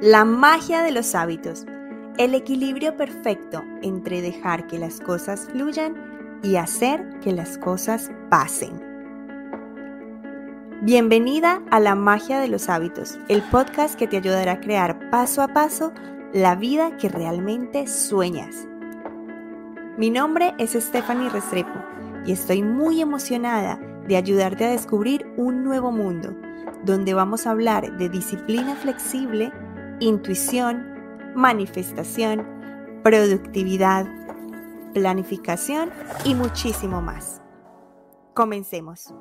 La magia de los hábitos. El equilibrio perfecto entre dejar que las cosas fluyan y hacer que las cosas pasen. Bienvenida a La magia de los hábitos, el podcast que te ayudará a crear paso a paso la vida que realmente sueñas. Mi nombre es Stephanie Restrepo y estoy muy emocionada de ayudarte a descubrir un nuevo mundo, donde vamos a hablar de disciplina flexible, intuición, manifestación, productividad, planificación y muchísimo más. Comencemos.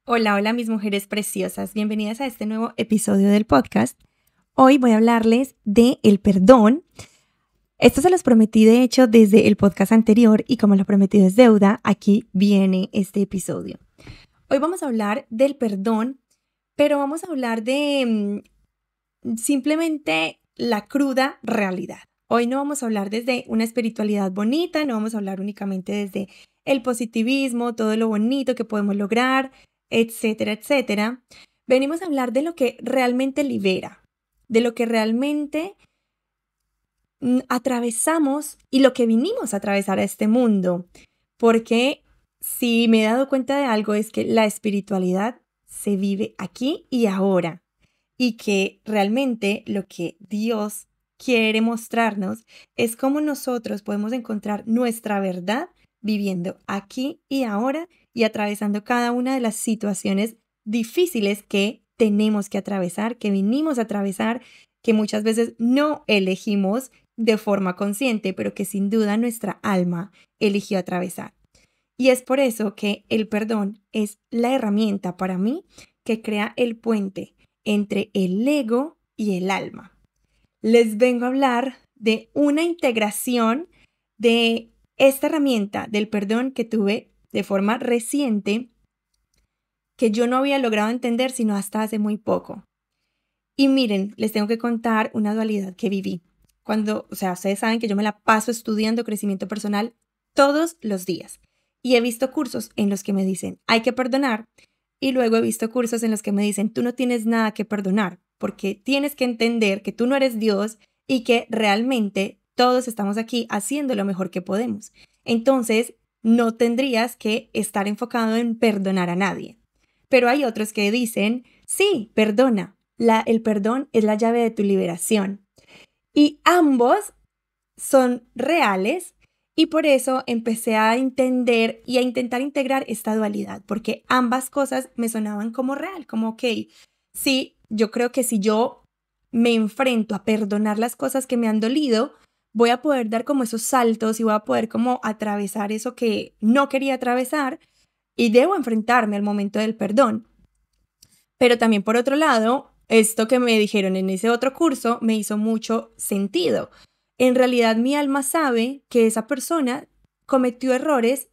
Hola mis mujeres preciosas, bienvenidas a este nuevo episodio del podcast. Hoy voy a hablarles de el perdón. Esto se los prometí de hecho desde el podcast anterior y como lo prometido es deuda, aquí viene este episodio. Hoy vamos a hablar del perdón, pero vamos a hablar de simplemente la cruda realidad. Hoy no vamos a hablar desde una espiritualidad bonita, no vamos a hablar únicamente desde el positivismo, todo lo bonito que podemos lograr, etcétera, etcétera. Venimos a hablar de lo que realmente libera, de lo que realmente atravesamos y lo que vinimos a atravesar a este mundo. Porque si me he dado cuenta de algo es que la espiritualidad se vive aquí y ahora. Y que realmente lo que Dios quiere mostrarnos es cómo nosotros podemos encontrar nuestra verdad viviendo aquí y ahora y atravesando cada una de las situaciones difíciles que tenemos que atravesar, que vinimos a atravesar, que muchas veces no elegimos de forma consciente, pero que sin duda nuestra alma eligió atravesar. Y es por eso que el perdón es la herramienta para mí que crea el puente entre el ego y el alma. Les vengo a hablar de una integración de esta herramienta del perdón que tuve de forma reciente que yo no había logrado entender sino hasta hace muy poco. Y miren, les tengo que contar una dualidad que viví. Ustedes saben que yo me la paso estudiando crecimiento personal todos los días. Y he visto cursos en los que me dicen, hay que perdonar. Y luego he visto cursos en los que me dicen, tú no tienes nada que perdonar, porque tienes que entender que tú no eres Dios y que realmente todos estamos aquí haciendo lo mejor que podemos. Entonces, no tendrías que estar enfocado en perdonar a nadie. Pero hay otros que dicen, sí, perdona. El perdón es la llave de tu liberación. Y ambos son reales. Y por eso empecé a entender y a intentar integrar esta dualidad, porque ambas cosas me sonaban como real, como ok, sí, yo creo que si yo me enfrento a perdonar las cosas que me han dolido, voy a poder dar como esos saltos y voy a poder como atravesar eso que no quería atravesar y debo enfrentarme al momento del perdón. Pero también por otro lado, esto que me dijeron en ese otro curso me hizo mucho sentido. En realidad mi alma sabe que esa persona cometió errores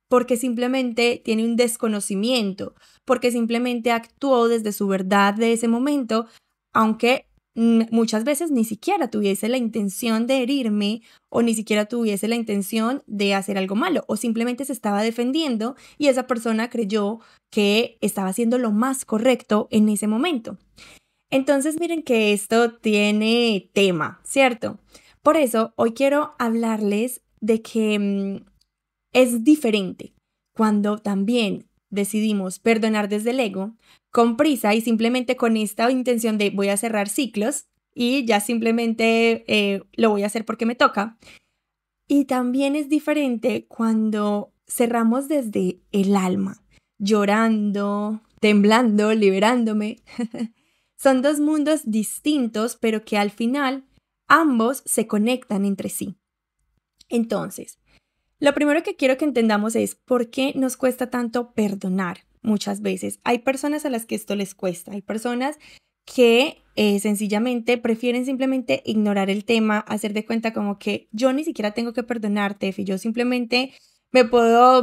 porque simplemente tiene un desconocimiento, porque simplemente actuó desde su verdad de ese momento, aunque muchas veces ni siquiera tuviese la intención de herirme o ni siquiera tuviese la intención de hacer algo malo o simplemente se estaba defendiendo y esa persona creyó que estaba haciendo lo más correcto en ese momento. Entonces miren que esto tiene tema, ¿cierto? Por eso hoy quiero hablarles de que es diferente cuando también decidimos perdonar desde el ego, con prisa y simplemente con esta intención de voy a cerrar ciclos y ya simplemente lo voy a hacer porque me toca. Y también es diferente cuando cerramos desde el alma, llorando, temblando, liberándome. Son dos mundos distintos, pero que al final ambos se conectan entre sí. Entonces, lo primero que quiero que entendamos es por qué nos cuesta tanto perdonar muchas veces. Hay personas a las que esto les cuesta, hay personas que sencillamente prefieren simplemente ignorar el tema, hacer de cuenta como que yo ni siquiera tengo que perdonarte, Tefi, yo simplemente puedo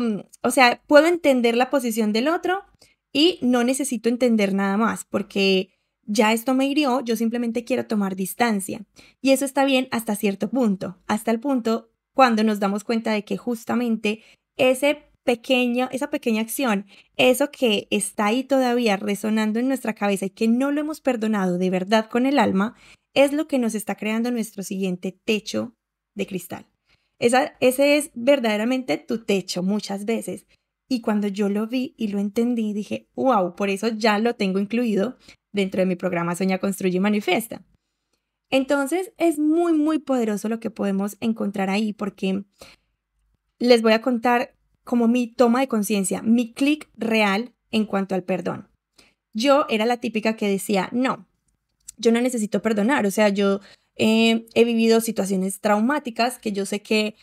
entender la posición del otro y no necesito entender nada más porque ya esto me hirió, yo simplemente quiero tomar distancia. Y eso está bien hasta cierto punto, hasta el punto cuando nos damos cuenta de que justamente ese esa pequeña acción, eso que está ahí todavía resonando en nuestra cabeza y que no lo hemos perdonado de verdad con el alma, es lo que nos está creando nuestro siguiente techo de cristal. Ese es verdaderamente tu techo muchas veces. Y cuando yo lo vi y lo entendí, dije, wow, por eso ya lo tengo incluido dentro de mi programa Sueña, Construye y Manifiesta. Entonces es muy, muy poderoso lo que podemos encontrar ahí, porque les voy a contar como mi toma de conciencia, mi clic real en cuanto al perdón. Yo era la típica que decía, no, yo no necesito perdonar, o sea, yo he vivido situaciones traumáticas que yo sé que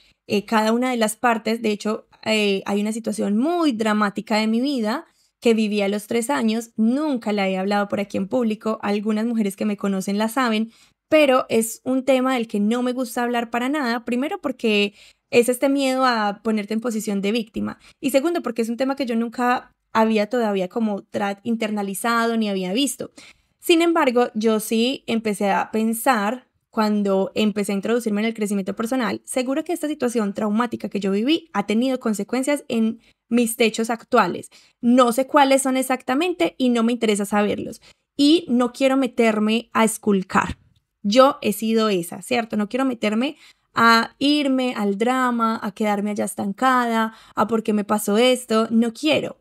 cada una de las partes, de hecho, hay una situación muy dramática de mi vida que viví a los 3 años, nunca la he hablado por aquí en público, algunas mujeres que me conocen la saben, pero es un tema del que no me gusta hablar para nada, primero porque es este miedo a ponerte en posición de víctima y segundo porque es un tema que yo nunca había todavía como internalizado ni había visto. Sin embargo, yo sí empecé a pensar cuando empecé a introducirme en el crecimiento personal, seguro que esta situación traumática que yo viví ha tenido consecuencias en mis techos actuales. No sé cuáles son exactamente y no me interesa saberlos. Y no quiero meterme a esculcar. Yo he sido esa, ¿cierto? No quiero meterme a irme al drama, a quedarme allá estancada, a por qué me pasó esto. No quiero.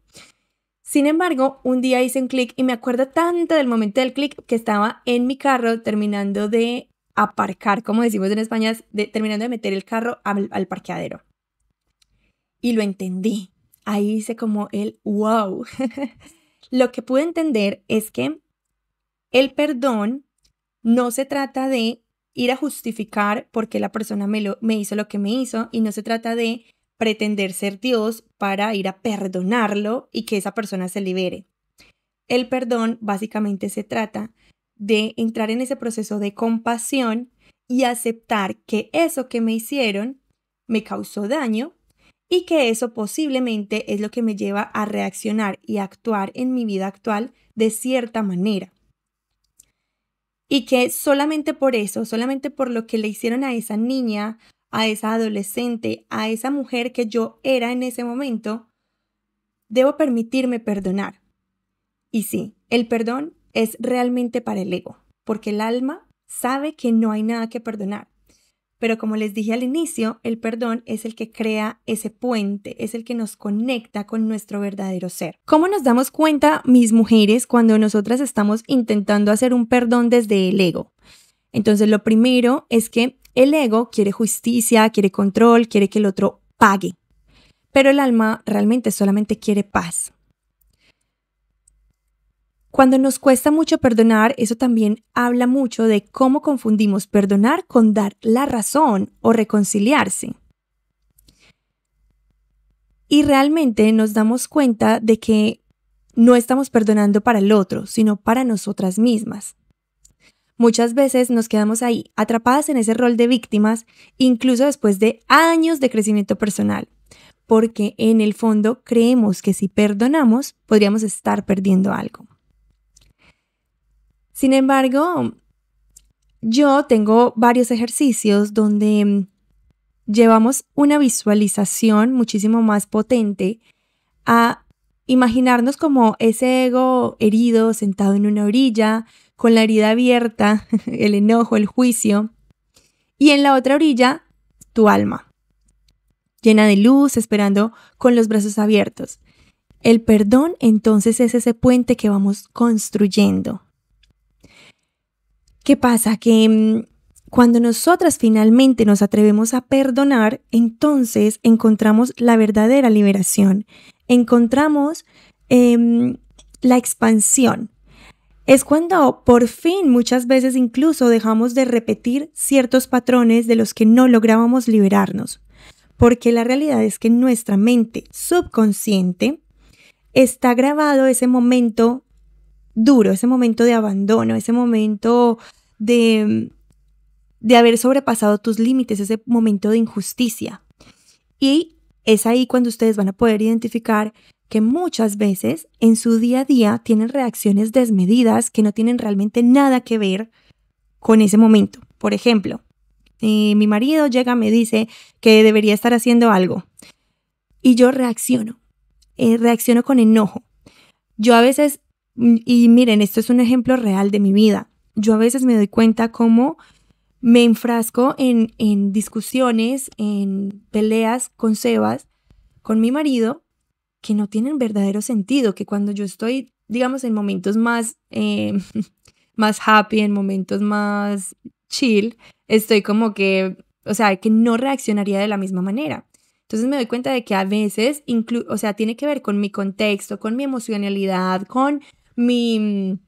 Sin embargo, un día hice un clic y me acuerdo tanto del momento del clic que estaba en mi carro terminando de aparcar, como decimos en España, terminando de meter el carro al parqueadero. Y lo entendí. Ahí hice como el wow. Lo que pude entender es que el perdón no se trata de ir a justificar por qué la persona me hizo lo que me hizo y no se trata de pretender ser Dios para ir a perdonarlo y que esa persona se libere. El perdón básicamente se trata de entrar en ese proceso de compasión y aceptar que eso que me hicieron me causó daño y que eso posiblemente es lo que me lleva a reaccionar y a actuar en mi vida actual de cierta manera. Y que solamente por eso, solamente por lo que le hicieron a esa niña, a esa adolescente, a esa mujer que yo era en ese momento, debo permitirme perdonar. Y sí, el perdón es realmente para el ego, porque el alma sabe que no hay nada que perdonar. Pero como les dije al inicio, el perdón es el que crea ese puente, es el que nos conecta con nuestro verdadero ser. ¿Cómo nos damos cuenta, mis mujeres, cuando nosotras estamos intentando hacer un perdón desde el ego? Entonces, lo primero es que el ego quiere justicia, quiere control, quiere que el otro pague. Pero el alma realmente solamente quiere paz. Cuando nos cuesta mucho perdonar, eso también habla mucho de cómo confundimos perdonar con dar la razón o reconciliarse. Y realmente nos damos cuenta de que no estamos perdonando para el otro, sino para nosotras mismas. Muchas veces nos quedamos ahí, atrapadas en ese rol de víctimas, incluso después de años de crecimiento personal, porque en el fondo creemos que si perdonamos, podríamos estar perdiendo algo. Sin embargo, yo tengo varios ejercicios donde llevamos una visualización muchísimo más potente a imaginarnos como ese ego herido sentado en una orilla, con la herida abierta, el enojo, el juicio, y en la otra orilla, tu alma, llena de luz, esperando con los brazos abiertos. El perdón entonces es ese puente que vamos construyendo. ¿Qué pasa? Que cuando nosotras finalmente nos atrevemos a perdonar, entonces encontramos la verdadera liberación, encontramos la expansión. Es cuando por fin muchas veces incluso dejamos de repetir ciertos patrones de los que no lográbamos liberarnos, porque la realidad es que en nuestra mente subconsciente está grabado ese momento duro, ese momento de abandono, ese momento de haber sobrepasado tus límites, ese momento de injusticia. Y es ahí cuando ustedes van a poder identificar que muchas veces en su día a día tienen reacciones desmedidas que no tienen realmente nada que ver con ese momento. Por ejemplo, mi marido llega, me dice que debería estar haciendo algo y yo reacciono reacciono con enojo. Yo a veces, y miren, esto es un ejemplo real de mi vida, yo a veces me doy cuenta cómo me enfrasco en discusiones, en peleas con Sebas, con mi marido, que no tienen verdadero sentido, que cuando yo estoy, digamos, en momentos más, más happy, en momentos más chill, estoy como que, o sea, que no reaccionaría de la misma manera. Entonces me doy cuenta de que a veces, o sea, tiene que ver con mi contexto, con mi emocionalidad, con mi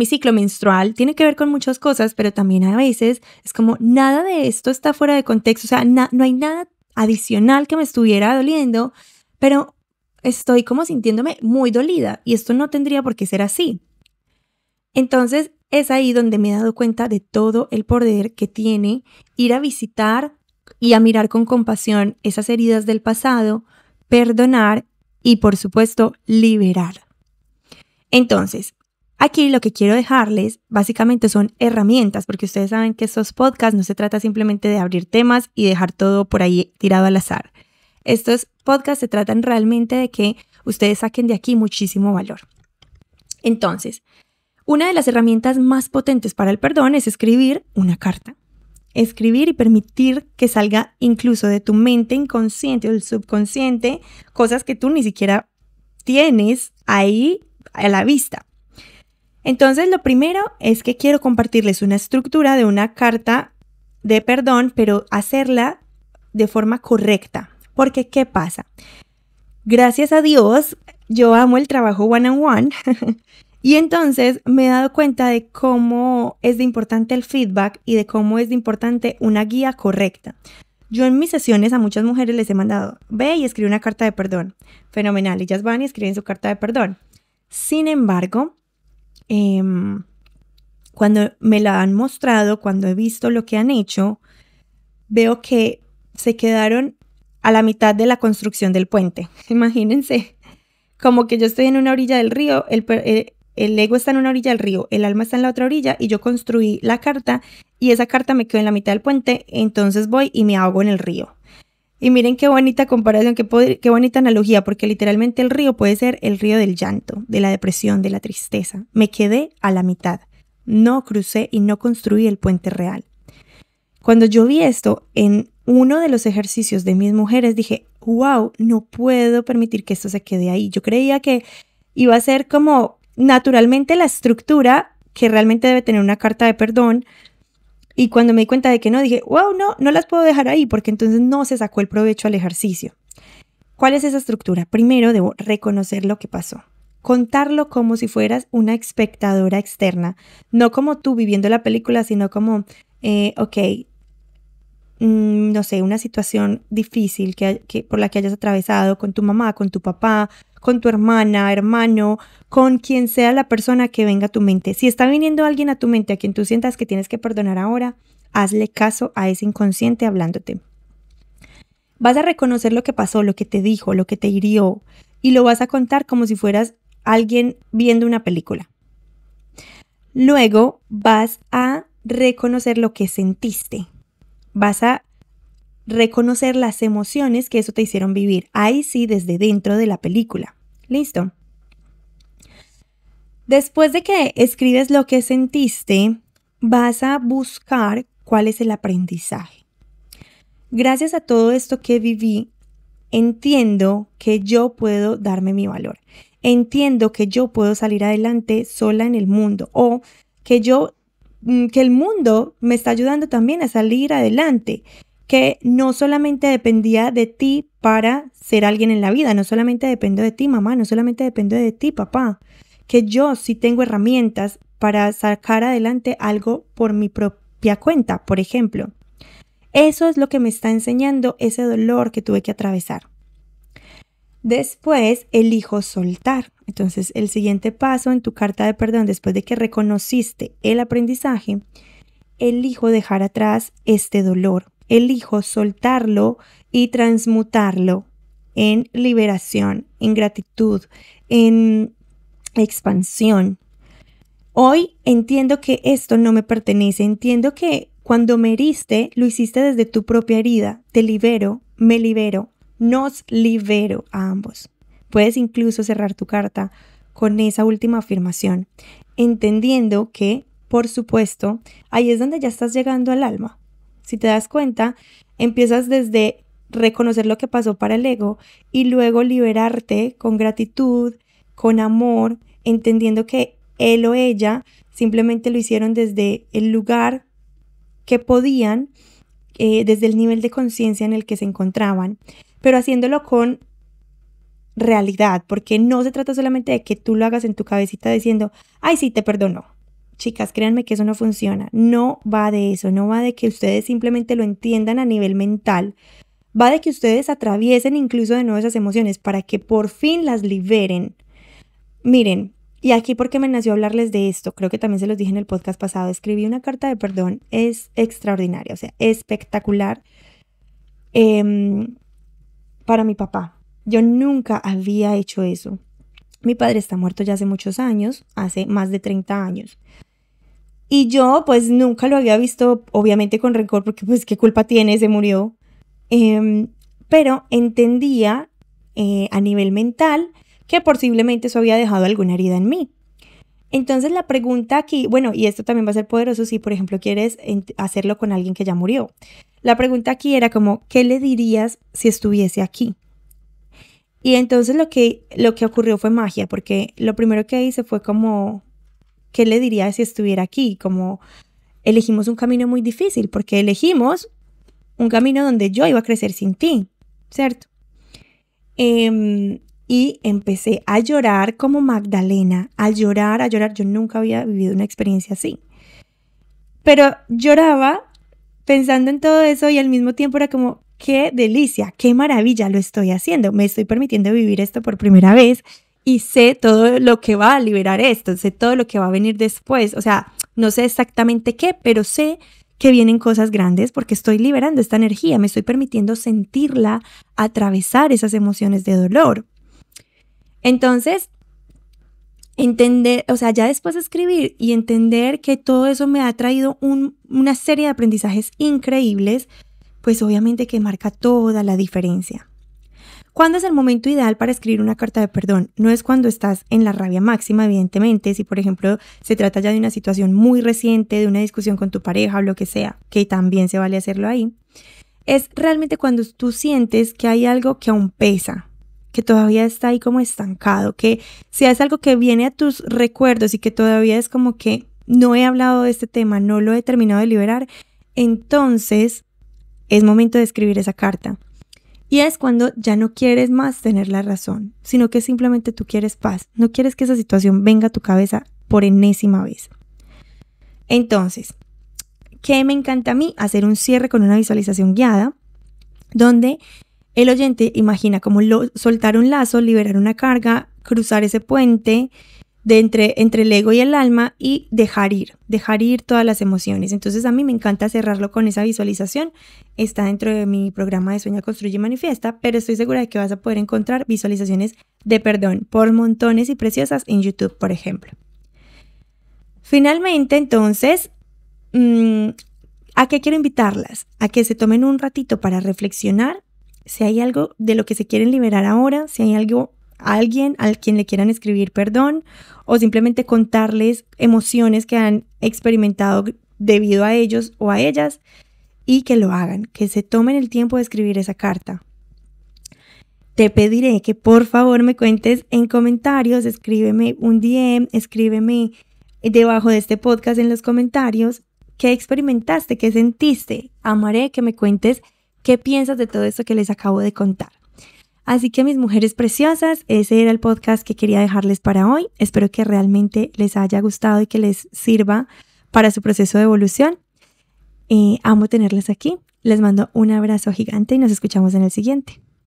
ciclo menstrual, tiene que ver con muchas cosas, pero también a veces es como nada de esto está fuera de contexto, o sea, no hay nada adicional que me estuviera doliendo, pero estoy como sintiéndome muy dolida y esto no tendría por qué ser así. Entonces es ahí donde me he dado cuenta de todo el poder que tiene ir a visitar y a mirar con compasión esas heridas del pasado, perdonar y, por supuesto, liberar. Entonces, aquí lo que quiero dejarles básicamente son herramientas, porque ustedes saben que estos podcasts no se trata simplemente de abrir temas y dejar todo por ahí tirado al azar. Estos podcasts se tratan realmente de que ustedes saquen de aquí muchísimo valor. Entonces, una de las herramientas más potentes para el perdón es escribir una carta. Escribir y permitir que salga incluso de tu mente inconsciente o del subconsciente cosas que tú ni siquiera tienes ahí a la vista. Entonces, lo primero es que quiero compartirles una estructura de una carta de perdón, pero hacerla de forma correcta. Porque, ¿qué pasa? Gracias a Dios, yo amo el trabajo one-on-one y entonces me he dado cuenta de cómo es de importante el feedback y de cómo es de importante una guía correcta. Yo en mis sesiones a muchas mujeres les he mandado, ve y escribe una carta de perdón. Fenomenal, ellas van y escriben su carta de perdón. Sin embargo, cuando me la han mostrado, cuando he visto lo que han hecho, veo que se quedaron a la mitad de la construcción del puente. Imagínense, como que yo estoy en una orilla del río, el ego está en una orilla del río, el alma está en la otra orilla y yo construí la carta y esa carta me quedó en la mitad del puente, entonces voy y me ahogo en el río. Y miren qué bonita comparación, qué bonita analogía, porque literalmente el río puede ser el río del llanto, de la depresión, de la tristeza. Me quedé a la mitad, no crucé y no construí el puente real. Cuando yo vi esto en uno de los ejercicios de mis mujeres, dije, wow, no puedo permitir que esto se quede ahí. Yo creía que iba a ser como naturalmente la estructura que realmente debe tener una carta de perdón. Y cuando me di cuenta de que no, dije, wow, no las puedo dejar ahí porque entonces no se sacó el provecho al ejercicio. ¿Cuál es esa estructura? Primero debo reconocer lo que pasó. Contarlo como si fueras una espectadora externa. No como tú viviendo la película, sino como, no sé, una situación difícil por la que hayas atravesado con tu mamá, con tu papá, con tu hermana, hermano, con quien sea la persona que venga a tu mente. Si está viniendo alguien a tu mente a quien tú sientas que tienes que perdonar ahora, hazle caso a ese inconsciente hablándote. Vas a reconocer lo que pasó, lo que te dijo, lo que te hirió y lo vas a contar como si fueras alguien viendo una película. Luego vas a reconocer lo que sentiste. Vas a reconocer las emociones que eso te hicieron vivir. Ahí sí, desde dentro de la película. ¿Listo? Después de que escribes lo que sentiste, vas a buscar cuál es el aprendizaje. Gracias a todo esto que viví, entiendo que yo puedo darme mi valor. Entiendo que yo puedo salir adelante sola en el mundo o que el mundo me está ayudando también a salir adelante, que no solamente dependía de ti para ser alguien en la vida, no solamente dependo de ti, mamá, no solamente dependo de ti, papá, que yo sí tengo herramientas para sacar adelante algo por mi propia cuenta, por ejemplo. Eso es lo que me está enseñando ese dolor que tuve que atravesar. Después elijo soltar. Entonces, el siguiente paso en tu carta de perdón, después de que reconociste el aprendizaje, elijo dejar atrás este dolor. Elijo soltarlo y transmutarlo en liberación, en gratitud, en expansión. Hoy entiendo que esto no me pertenece. Entiendo que cuando me heriste, lo hiciste desde tu propia herida. Te libero, me libero, nos libero a ambos. Puedes incluso cerrar tu carta con esa última afirmación, entendiendo que, por supuesto, ahí es donde ya estás llegando al alma. Si te das cuenta, empiezas desde reconocer lo que pasó para el ego y luego liberarte con gratitud, con amor, entendiendo que él o ella simplemente lo hicieron desde el lugar que podían, desde el nivel de conciencia en el que se encontraban, pero haciéndolo con realidad, porque no se trata solamente de que tú lo hagas en tu cabecita diciendo, ay, sí, te perdono. Chicas, créanme que eso no funciona. No va de eso, no va de que ustedes simplemente lo entiendan a nivel mental. Va de que ustedes atraviesen incluso de nuevo esas emociones para que por fin las liberen. Miren, y aquí porque me nació hablarles de esto, creo que también se los dije en el podcast pasado, escribí una carta de perdón, es extraordinaria, o sea, espectacular para mi papá. Yo nunca había hecho eso. Mi padre está muerto ya hace muchos años, hace más de 30 años. Y yo pues nunca lo había visto, obviamente con rencor, porque pues qué culpa tiene, se murió. Pero entendía a nivel mental que posiblemente eso había dejado alguna herida en mí. Entonces la pregunta aquí, bueno, y esto también va a ser poderoso si por ejemplo quieres hacerlo con alguien que ya murió. La pregunta aquí era como, ¿qué le dirías si estuviese aquí? Y entonces lo que ocurrió fue magia, porque lo primero que hice fue como, ¿qué le diría si estuviera aquí? Como elegimos un camino muy difícil, porque elegimos un camino donde yo iba a crecer sin ti, ¿cierto? Y empecé a llorar como Magdalena, a llorar. Yo nunca había vivido una experiencia así. Pero lloraba pensando en todo eso y al mismo tiempo era como, qué delicia, qué maravilla, lo estoy haciendo. Me estoy permitiendo vivir esto por primera vez y sé todo lo que va a liberar esto, sé todo lo que va a venir después. O sea, no sé exactamente qué, pero sé que vienen cosas grandes porque estoy liberando esta energía, me estoy permitiendo sentirla, atravesar esas emociones de dolor. Entonces, entender, o sea, ya después de escribir y entender que todo eso me ha traído una serie de aprendizajes increíbles, pues obviamente que marca toda la diferencia. ¿Cuándo es el momento ideal para escribir una carta de perdón? No es cuando estás en la rabia máxima, evidentemente, si por ejemplo se trata ya de una situación muy reciente, de una discusión con tu pareja o lo que sea, que también se vale hacerlo ahí. Es realmente cuando tú sientes que hay algo que aún pesa, que todavía está ahí como estancado, que si es algo que viene a tus recuerdos y que todavía es como que no he hablado de este tema, no lo he terminado de liberar, entonces es momento de escribir esa carta. Y es cuando ya no quieres más tener la razón, sino que simplemente tú quieres paz, no quieres que esa situación venga a tu cabeza por enésima vez. Entonces, ¿qué me encanta a mí? Hacer un cierre con una visualización guiada, donde el oyente imagina como soltar un lazo, liberar una carga, cruzar ese puente de entre el ego y el alma y dejar ir todas las emociones. Entonces a mí me encanta cerrarlo con esa visualización. Está dentro de mi programa de Sueña, Construye y Manifiesta, pero estoy segura de que vas a poder encontrar visualizaciones de perdón por montones y preciosas en YouTube, por ejemplo. Finalmente, entonces, ¿a qué quiero invitarlas? A que se tomen un ratito para reflexionar si hay algo de lo que se quieren liberar ahora, si hay alguien al quien le quieran escribir perdón o simplemente contarles emociones que han experimentado debido a ellos o a ellas y que lo hagan, que se tomen el tiempo de escribir esa carta. Te pediré que por favor me cuentes en comentarios, escríbeme un DM, escríbeme debajo de este podcast en los comentarios qué experimentaste, qué sentiste. Amaré que me cuentes qué piensas de todo esto que les acabo de contar. Así que mis mujeres preciosas, ese era el podcast que quería dejarles para hoy. Espero que realmente les haya gustado y que les sirva para su proceso de evolución. Amo tenerles aquí. Les mando un abrazo gigante y nos escuchamos en el siguiente.